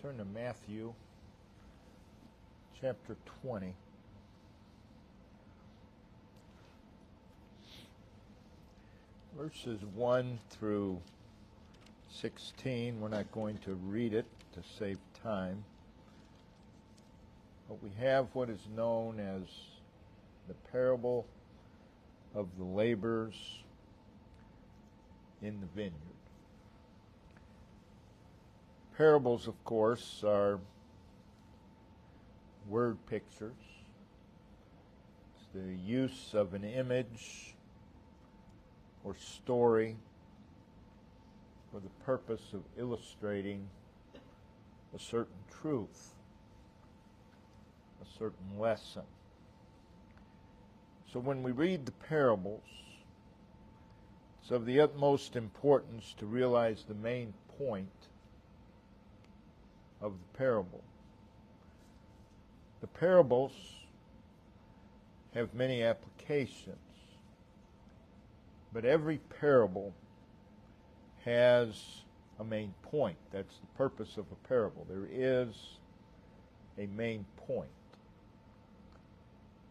Turn to Matthew chapter 20. Verses 1 through 16. We're not going to read it to save time. But we have what is known as the parable of the laborers in the vineyard. Parables, of course, are word pictures. It's the use of an image or story for the purpose of illustrating a certain truth, a certain lesson. So when we read the parables, it's of the utmost importance to realize the main point of the parable. The parables have many applications, but every parable has a main point. That's the purpose of a parable. There is a main point.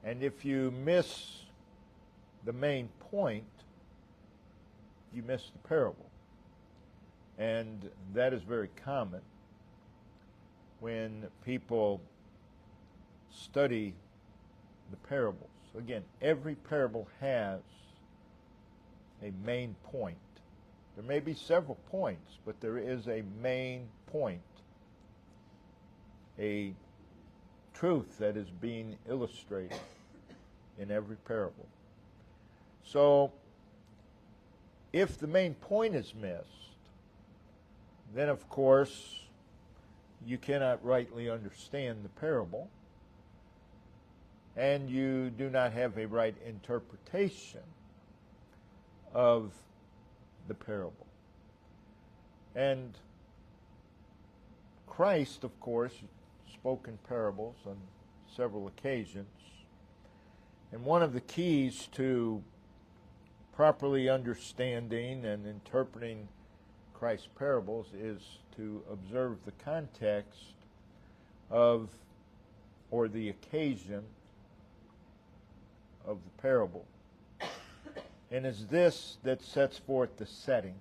And if you miss the main point, you miss the parable. And that is very common when people study the parables. Again, every parable has a main point. There may be several points, but there is a main point, a truth that is being illustrated in every parable. So, if the main point is missed, then of course you cannot rightly understand the parable, and you do not have a right interpretation of the parable. And Christ, of course, spoke in parables on several occasions. And one of the keys to properly understanding and interpreting Christ's parables is to observe the context of, or the occasion of the parable. And it's this that sets forth the setting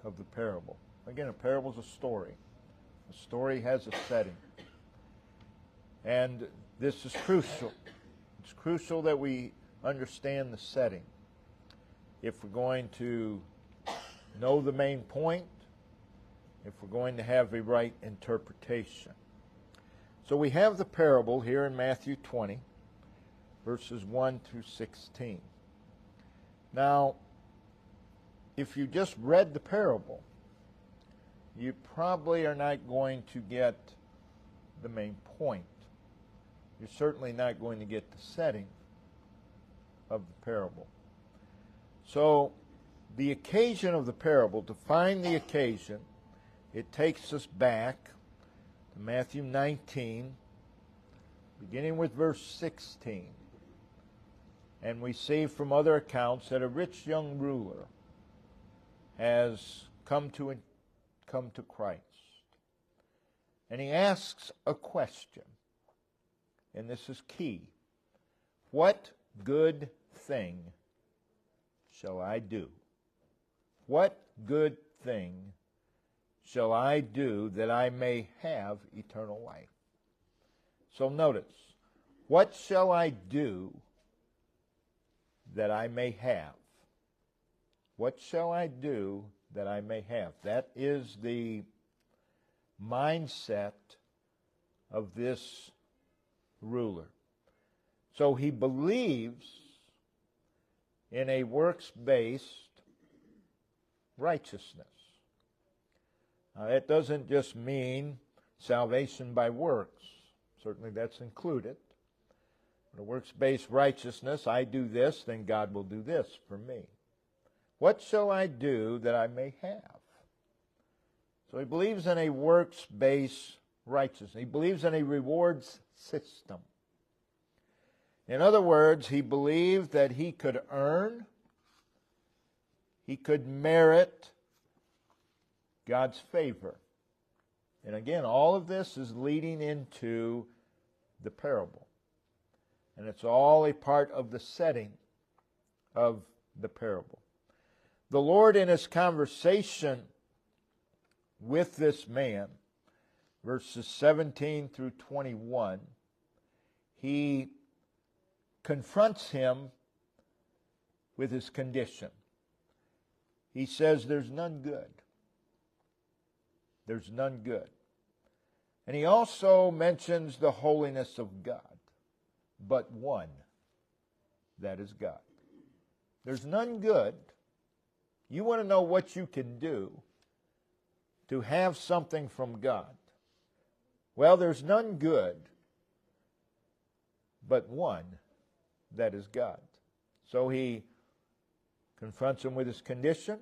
of the parable. Again, a parable is a story. A story has a setting. And this is crucial. It's crucial that we understand the setting if we're going to know the main point, if we're going to have a right interpretation. So we have the parable here in Matthew 20, verses 1 through 16. Now, if you just read the parable, you probably are not going to get the main point. You're certainly not going to get the setting of the parable. So, the occasion of the parable, to find the occasion, it takes us back to Matthew 19, beginning with verse 16. And we see from other accounts that a rich young ruler has come to Christ. And he asks a question, and this is key. What good thing shall I do? What good thing shall I do that I may have eternal life? So notice, what shall I do that I may have? What shall I do that I may have? That is the mindset of this ruler. So he believes in a works-based righteousness. Now, that doesn't just mean salvation by works. Certainly that's included. But a works-based righteousness, I do this, then God will do this for me. What shall I do that I may have? So he believes in a works-based righteousness. He believes in a rewards system. In other words, he believed that he could earn, he could merit God's favor. again, all of this is leading into the parable. And it's all a part of the setting of the parable. The Lord, in His conversation with this man, verses 17 through 21, He confronts him with his condition. He says, there's none good. There's none good. And He also mentions the holiness of God, but one, that is God. There's none good. You want to know what you can do to have something from God. Well, there's none good, but one, that is God. So He confronts him with his condition,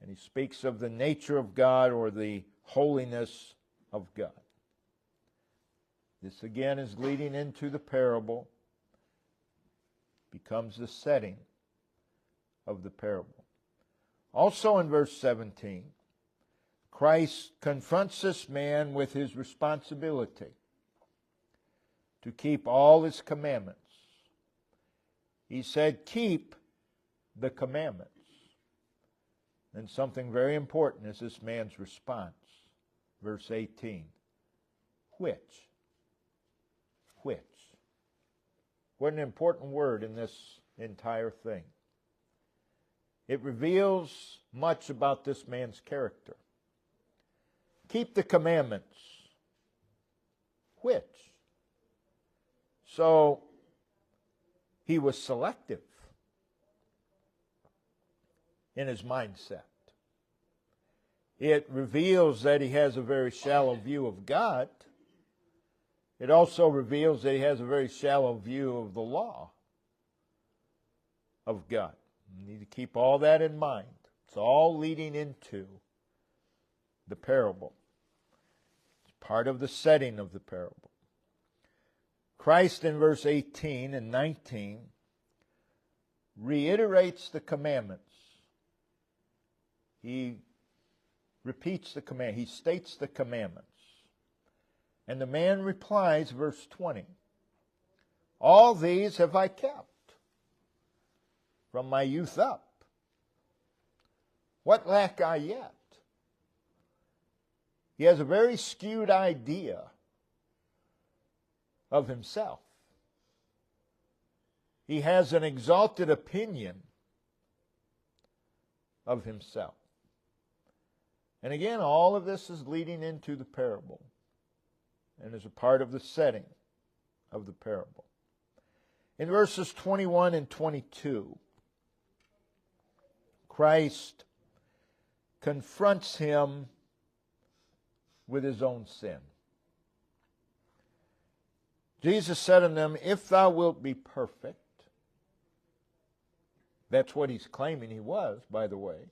and He speaks of the nature of God, or the holiness of God. This again is leading into the parable, becomes the setting of the parable. Also in verse 17, Christ confronts this man with his responsibility to keep all His commandments. He said, keep the commandments. And something very important is this man's response. Verse 18. Which? What an important word in this entire thing. It reveals much about this man's character. Keep the commandments. Which? So, he was selective in his mindset. It reveals that he has a very shallow view of God. It also reveals that he has a very shallow view of the law of God. You need to keep all that in mind. It's all leading into the parable. It's part of the setting of the parable. Christ in verse 18 and 19 reiterates the commandments. He repeats the command. He states the commandments. And the man replies, verse 20, all these have I kept from my youth up. What lack I yet? He has a very skewed idea of himself. He has an exalted opinion of himself. And again, all of this is leading into the parable and is a part of the setting of the parable. In verses 21 and 22, Christ confronts him with his own sin. Jesus said unto them, if thou wilt be perfect, that's what he's claiming he was, by the way,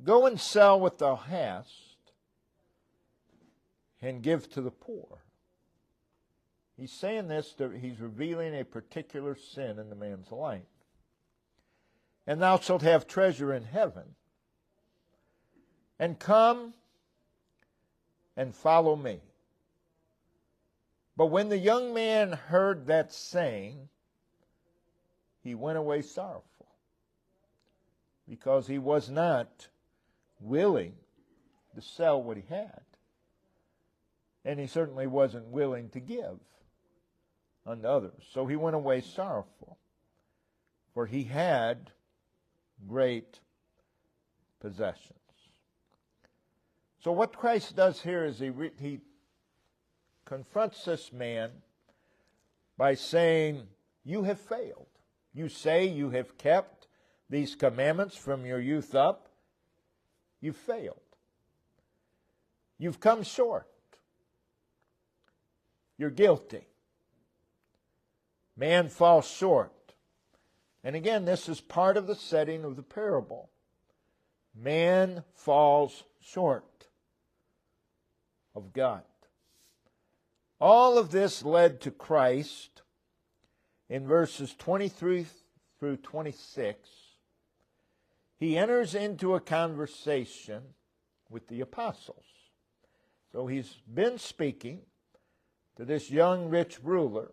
go and sell what thou hast, and give to the poor. He's saying this, he's revealing a particular sin in the man's life. And thou shalt have treasure in heaven. And come and follow me. But when the young man heard that saying, he went away sorrowful, because he was not willing to sell what he had. And he certainly wasn't willing to give unto others. So he went away sorrowful, for he had great possessions. So what Christ does here is he confronts this man by saying, you have failed. You say you have kept these commandments from your youth up. You've failed. You've come short. You're guilty. Man falls short. And again, this is part of the setting of the parable. Man falls short of God. All of this led to Christ in verses 23 through 26. He enters into a conversation with the apostles. So he's been speaking to this young rich ruler.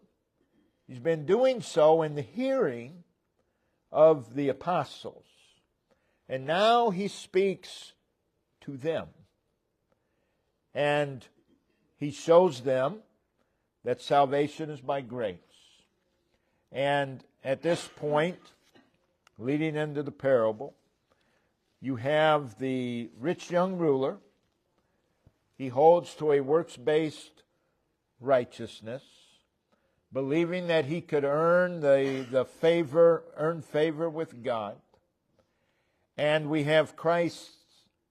He's been doing so in the hearing of the apostles. And now he speaks to them. And he shows them that salvation is by grace. And at this point, leading into the parable, you have the rich young ruler. He holds to a works-based righteousness, believing that he could earn favor with God. And we have Christ's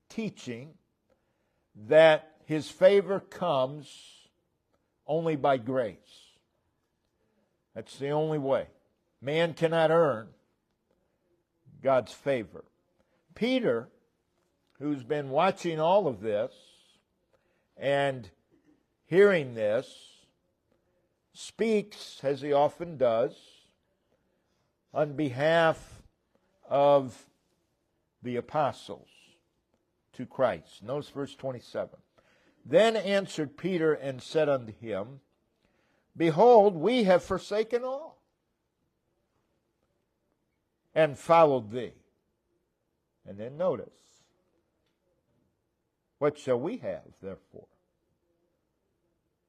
teaching that his favor comes only by grace. That's the only way. Man cannot earn God's favor. Peter, who's been watching all of this and hearing this, speaks, as he often does, on behalf of the apostles to Christ. Notice verse 27. Then answered Peter and said unto him, Behold, we have forsaken all, and followed thee. And then notice, what shall we have, therefore?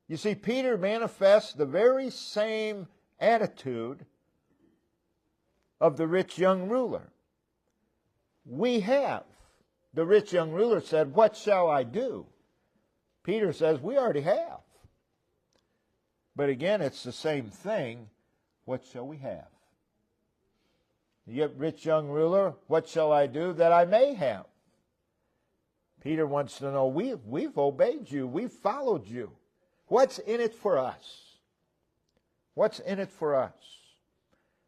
You see, Peter manifests the very same attitude of the rich young ruler. We have. The rich young ruler said, What shall I do? Peter says, we already have. But again, it's the same thing. What shall we have? You rich young ruler, what shall I do that I may have? Peter wants to know, we've obeyed you. We've followed you. What's in it for us? What's in it for us?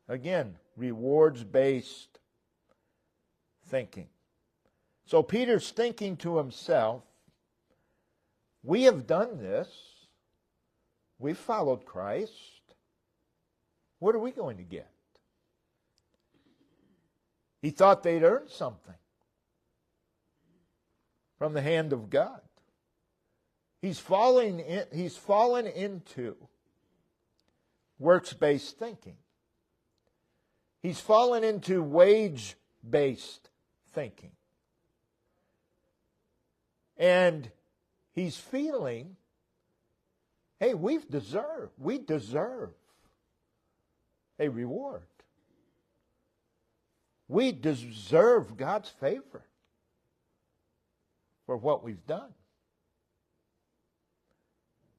Again, rewards-based thinking. So Peter's thinking to himself, we have done this. We've followed Christ. What are we going to get? He thought they'd earned something from the hand of God. He's fallen into works-based thinking. He's fallen into wage-based thinking. And he's feeling, hey, we deserve a reward. We deserve God's favor for what we've done.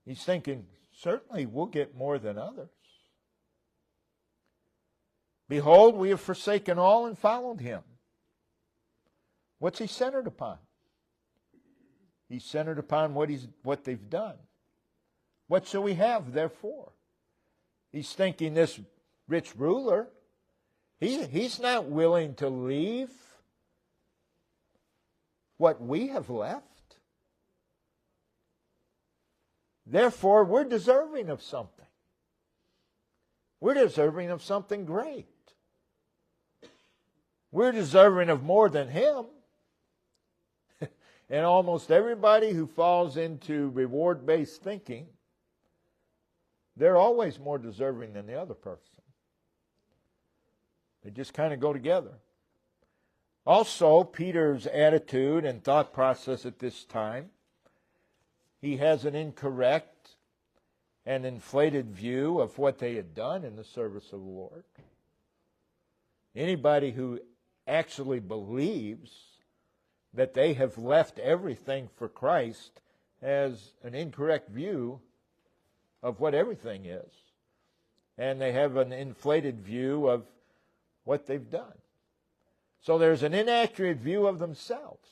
He's thinking, certainly we'll get more than others. Behold, we have forsaken all and followed him. What's he centered upon? He's centered upon what they've done. What shall we have, therefore? He's thinking this rich ruler, he's not willing to leave what we have left. Therefore, we're deserving of something. We're deserving of something great. We're deserving of more than him. And almost everybody who falls into reward-based thinking, they're always more deserving than the other person. They just kind of go together. Also, Peter's attitude and thought process at this time, he has an incorrect and inflated view of what they had done in the service of the Lord. Anybody who actually believes that they have left everything for Christ has an incorrect view of what everything is. And they have an inflated view of what they've done. So there's an inaccurate view of themselves.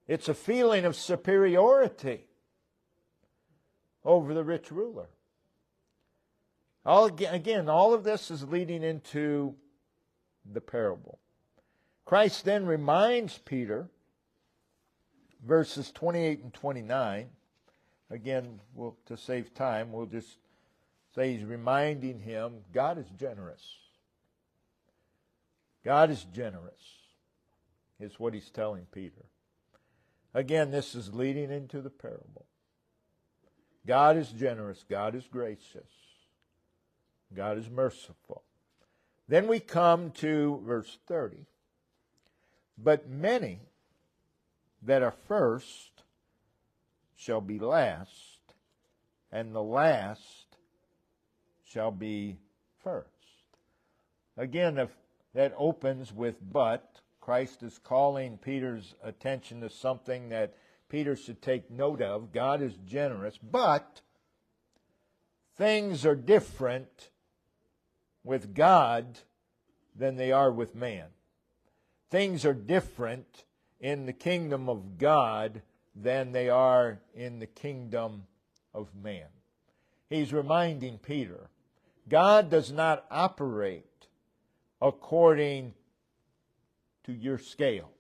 It's a feeling of superiority over the rich ruler. All of this is leading into the parable. Christ then reminds Peter, verses 28 and 29. Again, to save time, we'll just say he's reminding him God is generous. God is generous, is what he's telling Peter. Again, this is leading into the parable. God is generous. God is gracious. God is merciful. Then we come to verse 30. But many that are first shall be last, and the last shall be first. Again, if that opens with but. Christ is calling Peter's attention to something that Peter should take note of. God is generous, but things are different with God than they are with man. Things are different in the kingdom of God than they are in the kingdom of man. He's reminding Peter, God does not operate according to your scale.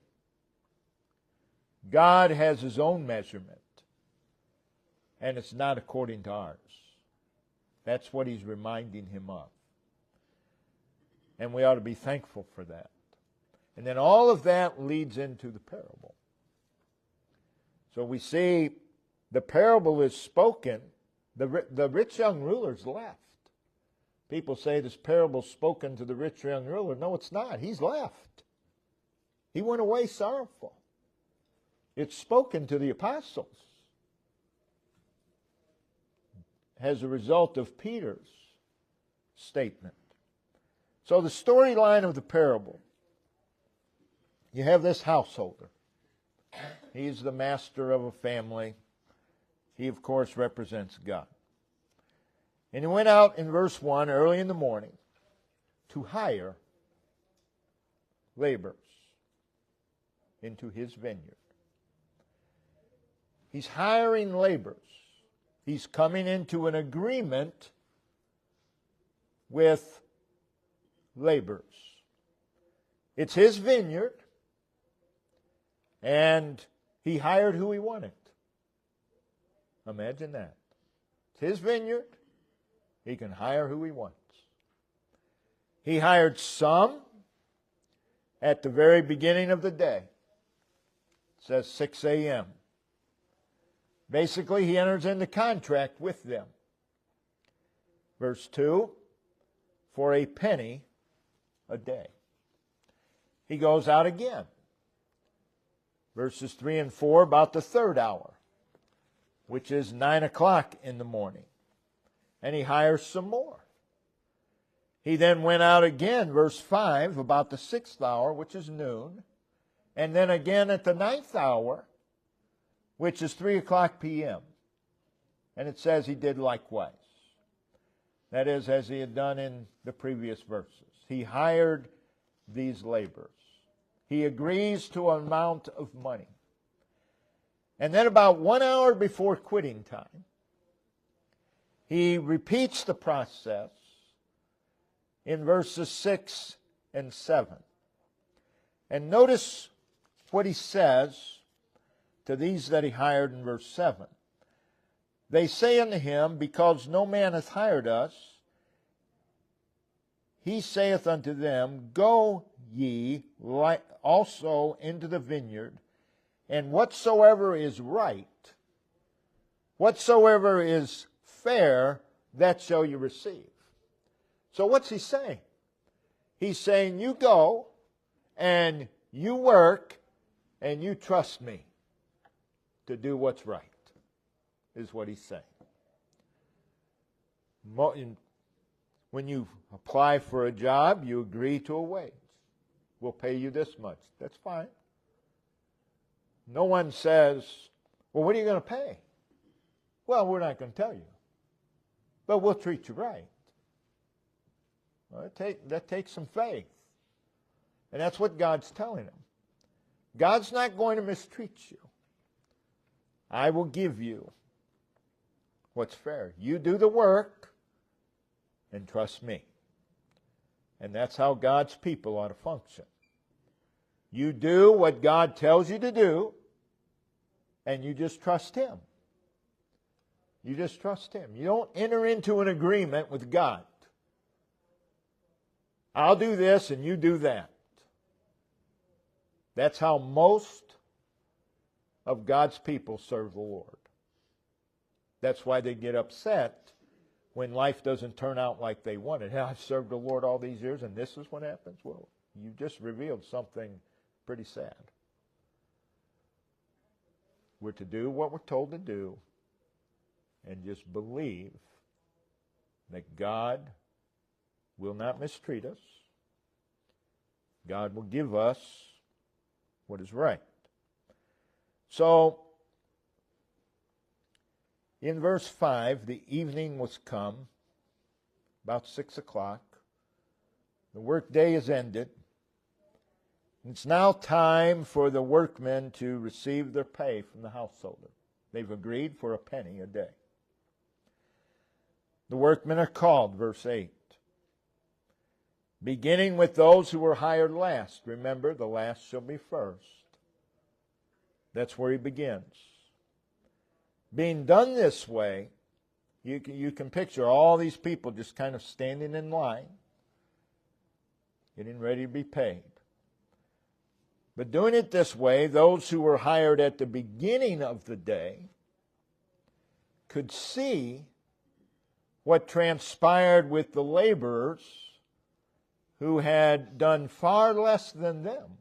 God has His own measurement, and it's not according to ours. That's what He's reminding him of. And we ought to be thankful for that. And then all of that leads into the parable. So we see the parable is spoken. The rich young ruler's left. People say this parable's spoken to the rich young ruler. No, it's not. He's left. He went away sorrowful. It's spoken to the apostles as a result of Peter's statement. So the storyline of the parable, you have this householder. He's the master of a family. He, of course, represents God. And he went out in verse 1 early in the morning to hire laborers into his vineyard. He's hiring laborers. He's coming into an agreement with laborers. It's his vineyard, and he hired who he wanted. Imagine that. It's his vineyard. He can hire who he wants. He hired some at the very beginning of the day. It says 6 a.m. Basically, he enters into contract with them. Verse 2, for a penny a day. He goes out again. Verses 3 and 4, about the third hour, which is 9 o'clock in the morning. And he hires some more. He then went out again, verse 5, about the 6th hour, which is noon. And then again at the 9th hour, which is 3 o'clock p.m. And it says he did likewise. That is, as he had done in the previous verses. He hired these laborers. He agrees to an amount of money. And then about 1 hour before quitting time, he repeats the process in verses 6 and 7. And notice what he says to these that he hired in verse 7. They say unto him, because no man hath hired us, he saith unto them, go ye also into the vineyard, and whatsoever is right, whatsoever is fair, that shall you receive. So what's he saying? He's saying, you go and you work and you trust me to do what's right, is what he's saying. When you apply for a job, you agree to a wage. We'll pay you this much. That's fine. No one says, well, what are you going to pay? Well, we're not going to tell you. But we'll treat you right. Well, that takes some faith. And that's what God's telling them. God's not going to mistreat you. I will give you what's fair. You do the work and trust me. And that's how God's people ought to function. You do what God tells you to do, and you just trust Him. You just trust Him. You don't enter into an agreement with God. I'll do this and you do that. That's how most of God's people serve the Lord. That's why they get upset when life doesn't turn out like they wanted. Hey, I've served the Lord all these years and this is what happens? Well, you just revealed something pretty sad. We're to do what we're told to do and just believe that God will not mistreat us. God will give us what is right. So, in verse 5, the evening was come, about 6 o'clock. The workday is ended. It's now time for the workmen to receive their pay from the householder. They've agreed for a penny a day. The workmen are called, verse 8. Beginning with those who were hired last. Remember, the last shall be first. That's where he begins. Being done this way, you can picture all these people just kind of standing in line, getting ready to be paid. But doing it this way, those who were hired at the beginning of the day could see what transpired with the laborers who had done far less than them.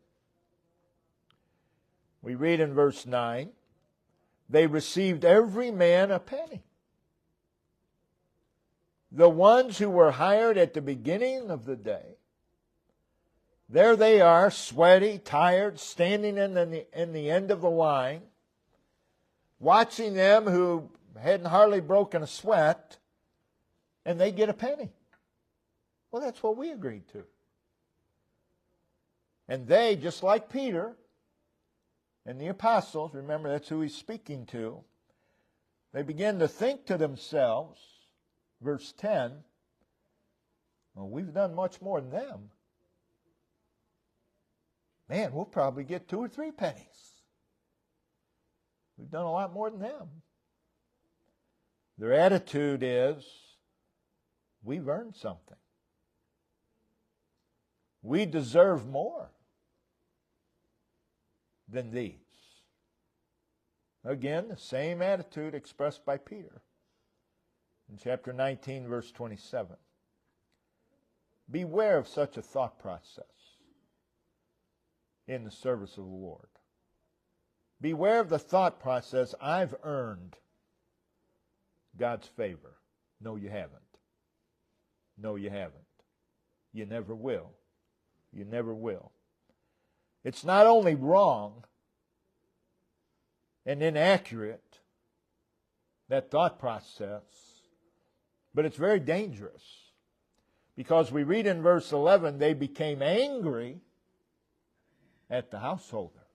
We read in verse 9, they received every man a penny. The ones who were hired at the beginning of the day, there they are, sweaty, tired, standing in the end of the line, watching them who hadn't hardly broken a sweat, and they get a penny. Well, that's what we agreed to. And they, just like Peter and the apostles, remember that's who he's speaking to, they begin to think to themselves, verse 10, well, we've done much more than them. Man, we'll probably get 2 or 3 pennies. We've done a lot more than them. Their attitude is, we've earned something. We deserve more than these. Again, the same attitude expressed by Peter in chapter 19, verse 27. Beware of such a thought process in the service of the Lord. Beware of the thought process, I've earned God's favor. No, you haven't. No, you haven't. You never will. You never will. It's not only wrong and inaccurate, that thought process, but it's very dangerous. Because we read in verse 11, they became angry at the householder.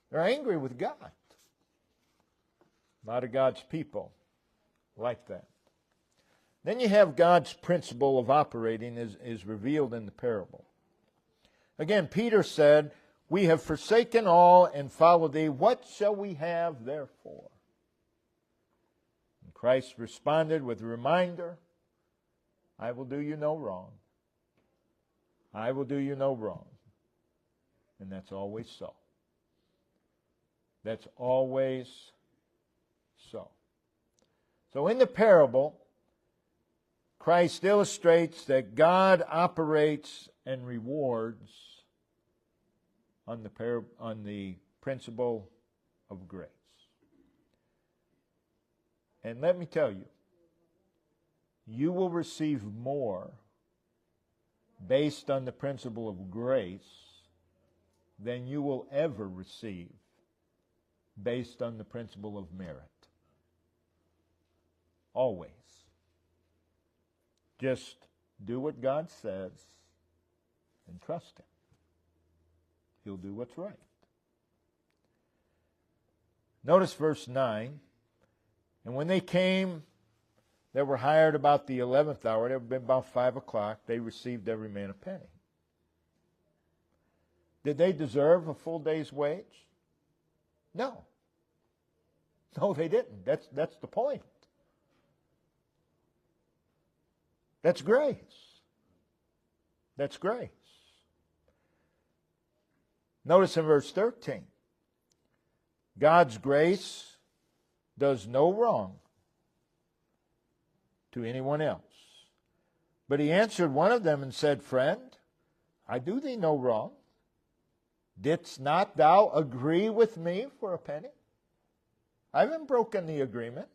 They're angry with God. A lot of God's people like that. Then you have God's principle of operating is revealed in the parable. Again, Peter said, we have forsaken all and followed thee. What shall we have therefore? And Christ responded with a reminder, I will do you no wrong. I will do you no wrong. And that's always so. That's always so. So in the parable, Christ illustrates that God operates and rewards on the principle of grace. And let me tell you, you will receive more based on the principle of grace than you will ever receive based on the principle of merit. Always. Just do what God says and trust Him. He'll do what's right. Notice verse 9. And when they came that were hired about the 11th hour, it had been about 5 o'clock, they received every man a penny. Did they deserve a full day's wage? No. No, they didn't. That's the point. That's grace. That's grace. Notice in verse 13, God's grace does no wrong to anyone else. But he answered one of them and said, Friend, I do thee no wrong. Didst not thou agree with me for a penny? I haven't broken the agreement.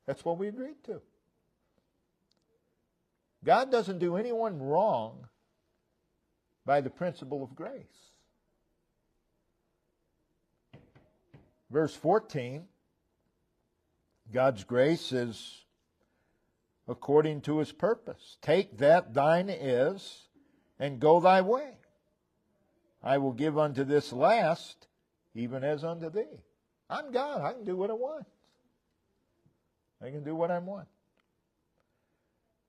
That's what we agreed to. God doesn't do anyone wrong by the principle of grace. Verse 14, God's grace is according to his purpose. Take that thine is, and go thy way. I will give unto this last, even as unto thee. I'm God. I can do what I want. I can do what I want.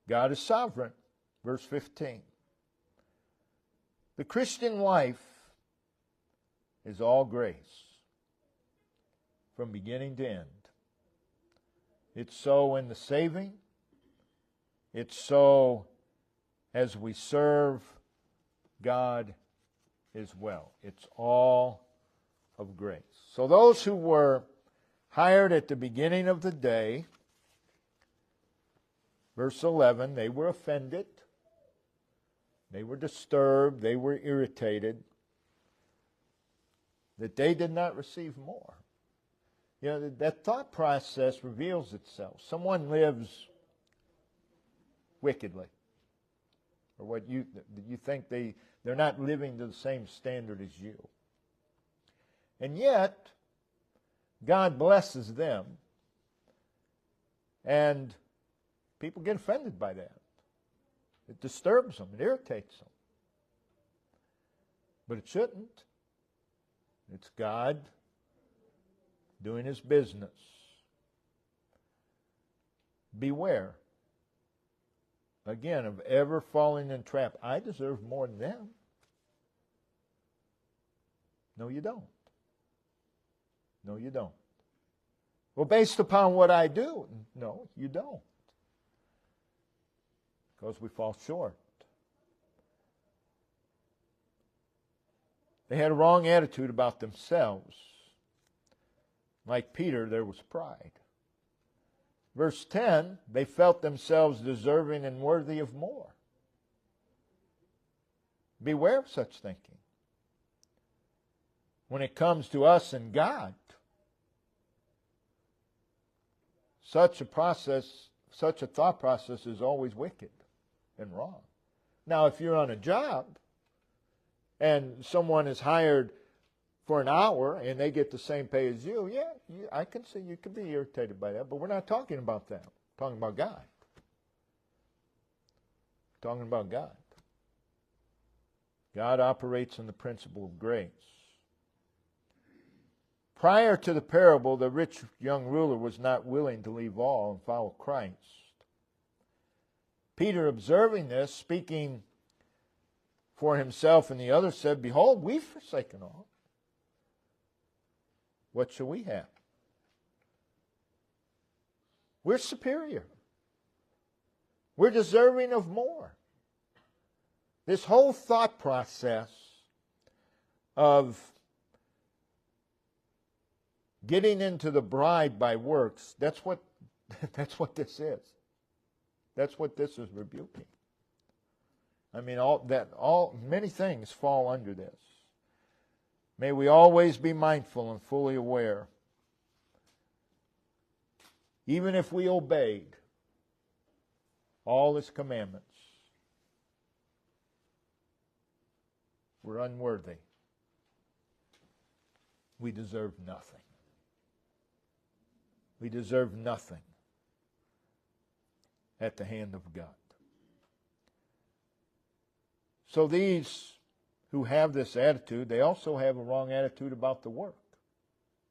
God is sovereign. Verse 15. The Christian life is all grace, from beginning to end. It's so in the saving. It's so as we serve God as well. It's all of grace. So those who were hired at the beginning of the day, verse 11, they were offended. They were disturbed. They were irritated that they did not receive more. You know, that thought process reveals itself. Someone lives wickedly, or what you think they're not living to the same standard as you. And yet, God blesses them, and people get offended by that. It disturbs them. It irritates them. But it shouldn't. It's God doing his business. Beware, again, of ever falling in trap. I deserve more than them. No, you don't. No, you don't. Well, based upon what I do, no, you don't. Because we fall short. They had a wrong attitude about themselves. Like Peter, there was pride. Verse 10, they felt themselves deserving and worthy of more. Beware of such thinking. When it comes to us and God, such a thought process is always wicked and wrong. Now, if you're on a job and someone is hired for an hour and they get the same pay as you, I can see you could be irritated by that, but we're not talking about that. We're talking about God. We're talking about God. God operates in the principle of grace. Prior to the parable, the rich young ruler was not willing to leave all and follow Christ. Peter, observing this, speaking for himself and the others, said, Behold, we've forsaken all. What shall we have? We're superior. We're deserving of more. This whole thought process of getting into the bride by works, that's what this is. That's what this is rebuking. I mean, many things fall under this. May we always be mindful and fully aware. Even if we obeyed all his commandments, we're unworthy. We deserve nothing. We deserve nothing at the hand of God. So these who have this attitude, they also have a wrong attitude about the work,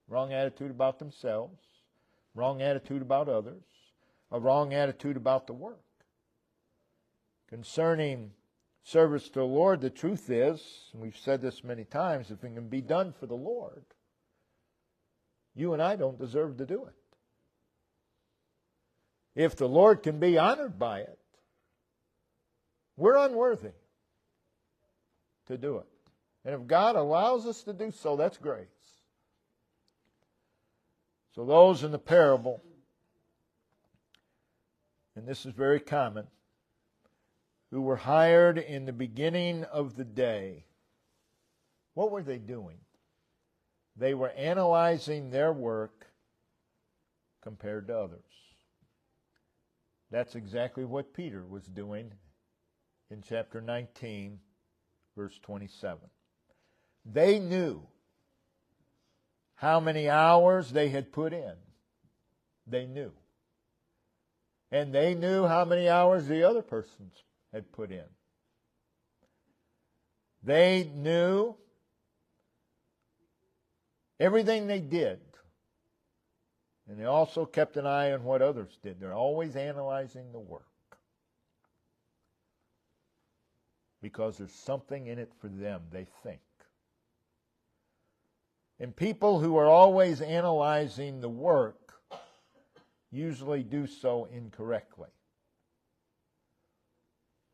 wrong attitude about themselves, wrong attitude about others, a wrong attitude about the work. Concerning service to the Lord, the truth is, and we've said this many times, if it can be done for the Lord, you and I don't deserve to do it. If the Lord can be honored by it, we're unworthy to do it. And if God allows us to do so, that's grace. So those in the parable, and this is very common, who were hired in the beginning of the day, what were they doing? They were analyzing their work compared to others. That's exactly what Peter was doing in chapter 19, verse 27. They knew how many hours they had put in. They knew. And they knew how many hours the other persons had put in. They knew everything they did. And they also kept an eye on what others did. They're always analyzing the work. Because there's something in it for them, they think. And people who are always analyzing the work usually do so incorrectly.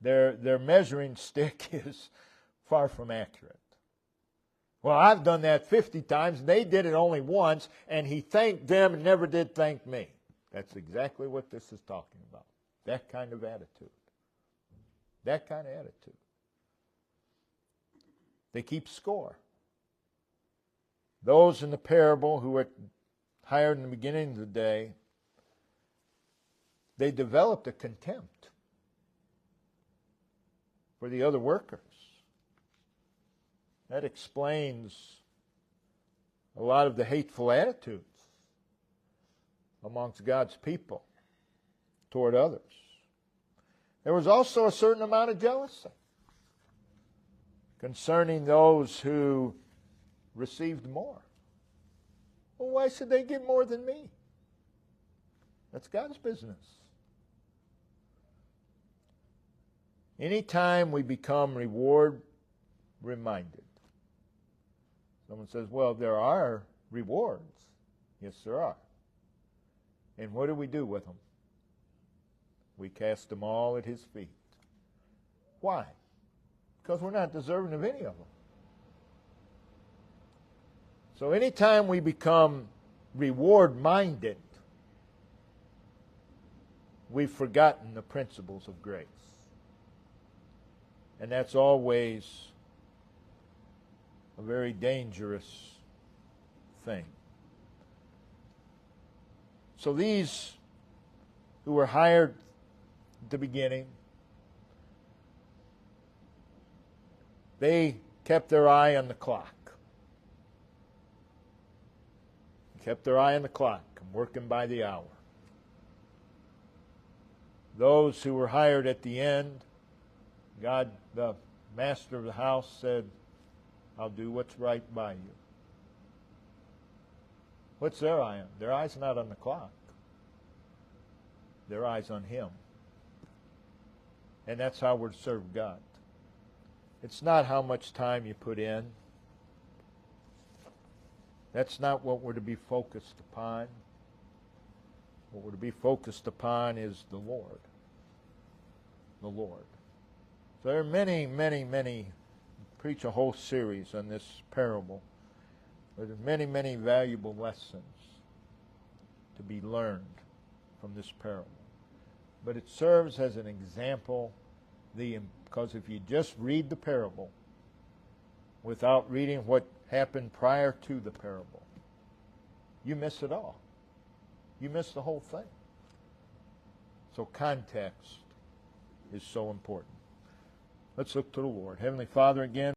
Their measuring stick is far from accurate. Well, I've done that 50 times, and they did it only once, and he thanked them and never did thank me. That's exactly what this is talking about. That kind of attitude. That kind of attitude. They keep score. Those in the parable who were hired in the beginning of the day, they developed a contempt for the other workers. That explains a lot of the hateful attitudes amongst God's people toward others. There was also a certain amount of jealousy concerning those who received more. Well, why should they get more than me? That's God's business. Anytime we become reward-reminded, someone says, well, there are rewards. Yes, there are. And what do we do with them? We cast them all at His feet. Why? Because we're not deserving of any of them. So anytime we become reward-minded, we've forgotten the principles of grace. And that's always a very dangerous thing. So these who were hired at the beginning, they kept their eye on the clock. Kept their eye on the clock and working by the hour. Those who were hired at the end, God, the master of the house, said, I'll do what's right by you. What's their eye on? Their eye's not on the clock. Their eye's on Him. And that's how we're to serve God. It's not how much time you put in. That's not what we're to be focused upon. What we're to be focused upon is the Lord. The Lord. So there are many, preach a whole series on this parable. There are many valuable lessons to be learned from this parable. But it serves as an example, because if you just read the parable without reading what happened prior to the parable, you miss it all. You miss the whole thing. So context is so important. Let's look to the Lord. Heavenly Father, again,